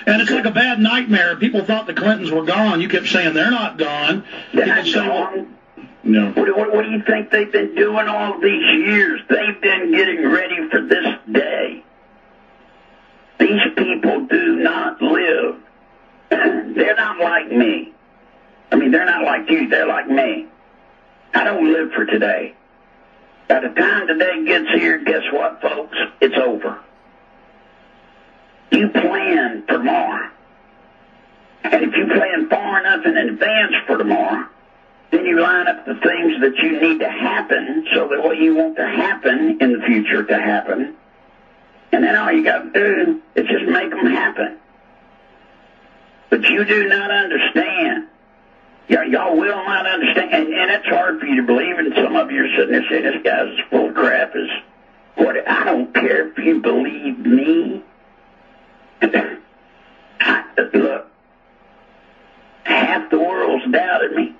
And it's like a bad nightmare. People thought the Clintons were gone. You kept saying they're not gone. They're not gone. No. What do you think they've been doing all these years? They've been getting ready for this day. These people do not live. They're not like me. I mean, they're not like you. They're like me. I don't live for today. By the time today gets here, guess what, folks? It's over. You plan for tomorrow. And if you plan far enough in advance for tomorrow, then you line up the things that you need to happen so that what you want to happen in the future to happen. And then all you got to do is just make them happen. But you do not understand. Y'all will not understand. And it's hard for you to believe. And some of you are sitting there saying, this guy's full of crap. I don't care if you believe me. Look, half the world's doubted me.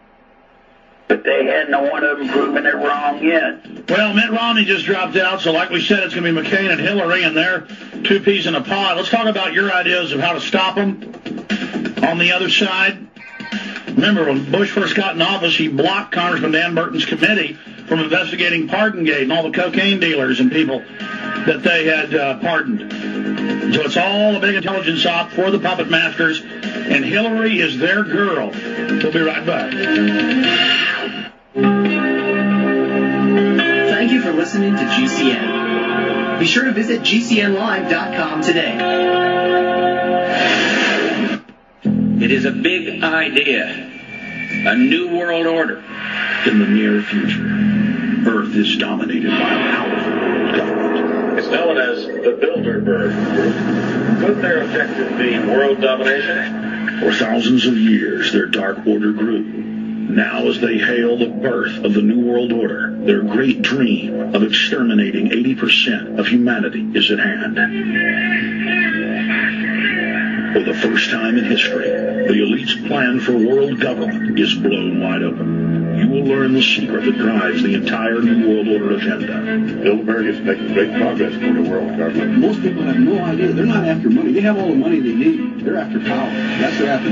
But they hadn't one of them proven it wrong yet. Well, Mitt Romney just dropped out, so like we said, it's going to be McCain and Hillary, and they're two peas in a pod. Let's talk about your ideas of how to stop them on the other side. Remember, when Bush first got in office, he blocked Congressman Dan Burton's committee from investigating Pardongate and all the cocaine dealers and people that they had pardoned. So it's all a big intelligence op for the puppet masters, and Hillary is their girl. We'll be right back. Thank you for listening to GCN. Be sure to visit GCNlive.com today. It is a big idea, a new world order. In the near future, Earth is dominated by a powerful world government. It's known as the Bilderberg Group. Could their objective be world domination? For thousands of years, their dark order grew. Now, as they hail the birth of the New World Order, their great dream of exterminating 80% of humanity is at hand. For the first time in history, the elite's plan for world government is blown wide open. You will learn the secret that drives the entire New World Order agenda. Bilderberg is making great progress toward a world government. Most people have no idea. They're not after money. They have all the money they need. They're after power. That's their after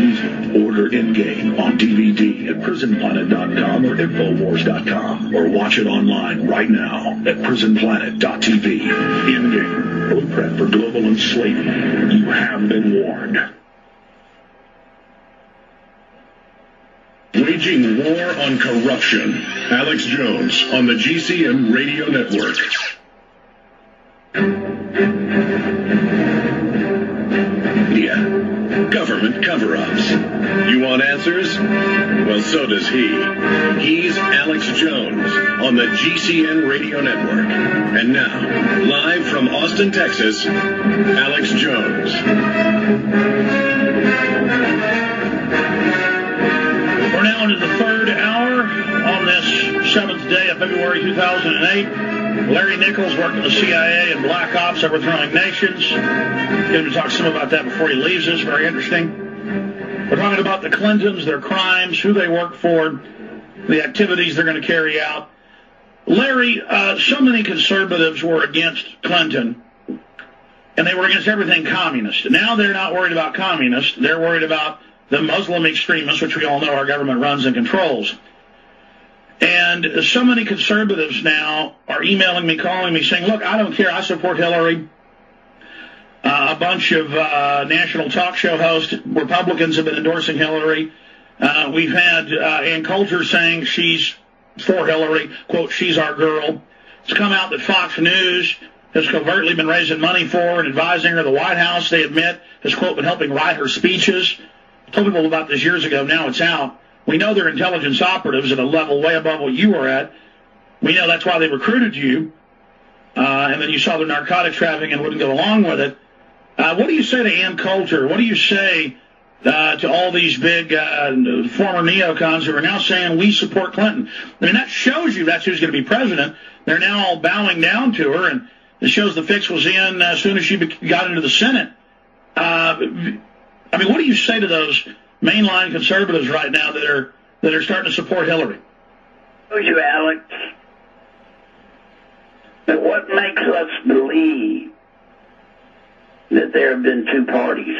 Order Endgame on DVD at prisonplanet.com or Infowars.com, or watch it online right now at prisonplanet.tv. Endgame, blueprint for global enslavement. You have been warned. Waging war on corruption. Alex Jones on the GCN Radio Network. Yeah, government cover-ups. You want answers? Well, so does he. He's Alex Jones on the GCN Radio Network. And now, live from Austin, Texas, Alex Jones. We're now into the third hour on this 7th day of February 2008. Larry Nichols worked at the CIA and Black Ops, overthrowing nations. Going to talk some about that before he leaves us. Very interesting. We're talking about the Clintons, their crimes, who they work for, the activities they're going to carry out. Larry, so many conservatives were against Clinton, and they were against everything communist. Now they're not worried about communists. They're worried about the Muslim extremists, which we all know our government runs and controls. And so many conservatives now are emailing me, calling me, saying, look, I don't care, I support Hillary. A bunch of national talk show hosts, Republicans, have been endorsing Hillary. We've had Ann Coulter saying she's for Hillary, quote, she's our girl. It's come out that Fox News has covertly been raising money for her and advising her. The White House, they admit, has, quote, been helping write her speeches. I told people about this years ago. Now it's out. We know they're intelligence operatives at a level way above what you were at. We know that's why they recruited you. And then you saw the narcotics trafficking and wouldn't go along with it. What do you say to Ann Coulter? What do you say to all these big former neocons who are now saying we support Clinton? I mean, that shows you that's who's going to be president. They're now all bowing down to her, and it shows the fix was in as soon as she got into the Senate. I mean, what do you say to those mainline conservatives right now that are starting to support Hillary? Shows you, Alex, that what makes us believe that there have been two parties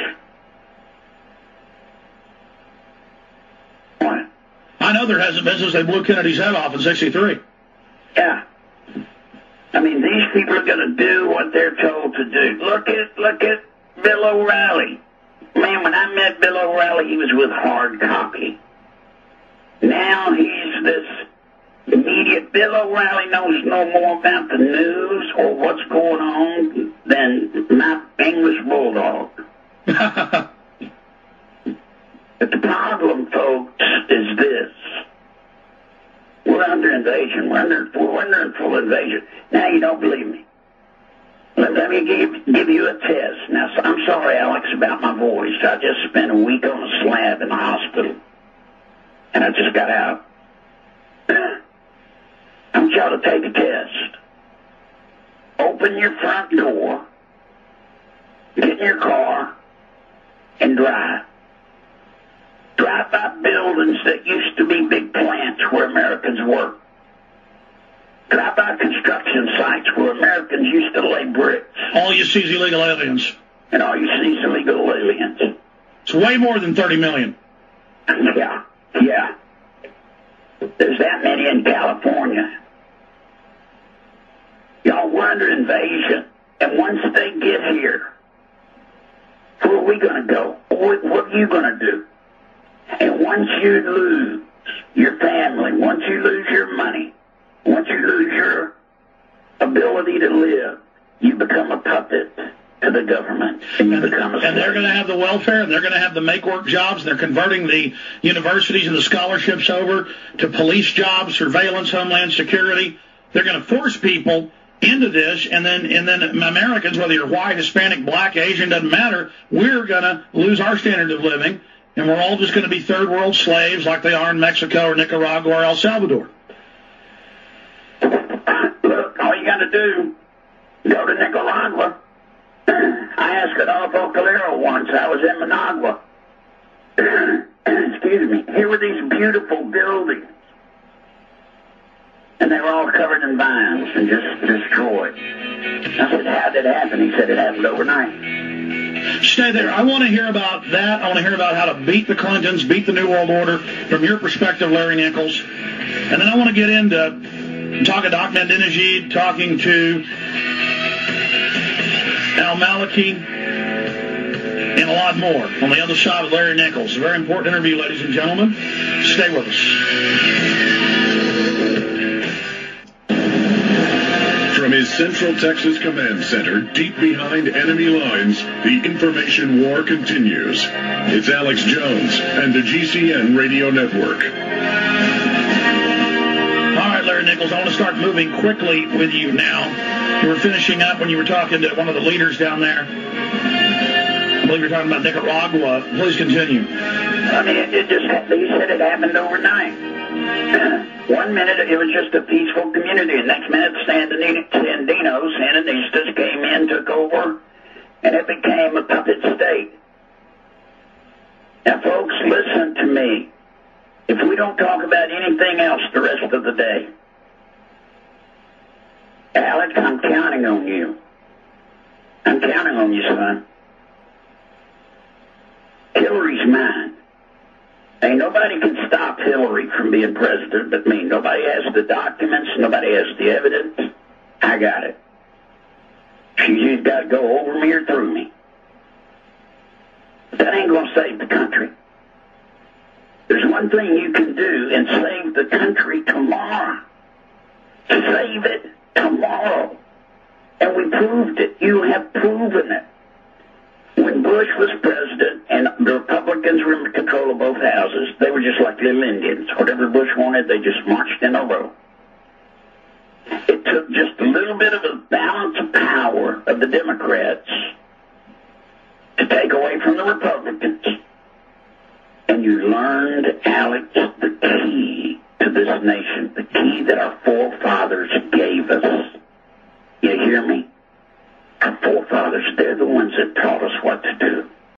there hasn't been since they blew Kennedy's head off in 1963. Yeah. I mean, these people are going to do what they're told to do. Look at Bill O'Reilly. Man, when I met Bill O'Reilly, he was with hard copy. Now he's this immediate. Bill O'Reilly knows no more about the news or what's going on than my English bulldog. But the problem, folks, is this. We're under invasion. We're under full invasion. Now you don't believe me. Let me give you a test. Now, I'm sorry, Alex, about my voice. I just spent a week on a slab in the hospital. And I just got out. I want y'all to take a test. Open your front door, get in your car, and drive. Drive by buildings that used to be big plants where Americans worked. Drive by construction sites where Americans used to lay bricks. All you see is illegal aliens. And all you see is illegal aliens. It's way more than 30 million. Yeah. There's that many in California. Y'all, we're under invasion. And once they get here, where are we going to go? What are you going to do? And once you lose your family, once you lose your money, once you lose your ability to live, you become a puppet to the government. And you become a slave. And they're going to have the welfare, and they're going to have the make-work jobs. They're converting the universities and the scholarships over to police jobs, surveillance, homeland security. They're going to force people into this, and then Americans, whether you're white, Hispanic, black, Asian, doesn't matter, we're going to lose our standard of living, and we're all just going to be third-world slaves like they are in Mexico or Nicaragua or El Salvador. Look, all you got to do, go to Nicaragua. I asked Adolfo Calero once. I was in Managua. Excuse me. Here were these beautiful buildings. And they were all covered in vines and just destroyed. I said, how did it happen? He said, it happened overnight. Stay there. I want to hear about that. I want to hear about how to beat the Clintons, beat the New World Order from your perspective, Larry Nichols. And then I want to get into talking to Ahmed Dinajid, talking to Al Maliki, and a lot more on the other side of Larry Nichols. A very important interview, ladies and gentlemen. Stay with us. From his Central Texas Command Center, deep behind enemy lines, the information war continues. It's Alex Jones and the GCN Radio Network. All right, Larry Nichols, I want to start moving quickly with you now. You were finishing up when you were talking to one of the leaders down there. I believe you're talking about Nicaragua. Please continue. I mean, he said it happened overnight. 1 minute it was just a peaceful community, and next minute Sandinistas came in, took over, and it became a puppet state. Now, folks, listen to me. If we don't talk about anything else the rest of the day, Alex, I'm counting on you. I'm counting on you, son. Hillary's mine. Ain't nobody can stop Hillary from being president but me. Nobody has the documents. Nobody has the evidence. I got it. She's just got to go over me or through me. But that ain't going to save the country. There's one thing you can do and save the country tomorrow. Save it tomorrow. And we proved it. You have proven it. When Bush was president and the Republicans were in control of both houses, they were just like little Indians. Whatever Bush wanted, they just marched in a row. It took just a little bit of a balance of power of the Democrats to take away from the Republicans. And you learned, Alex, the key to this nation, the key that our forefathers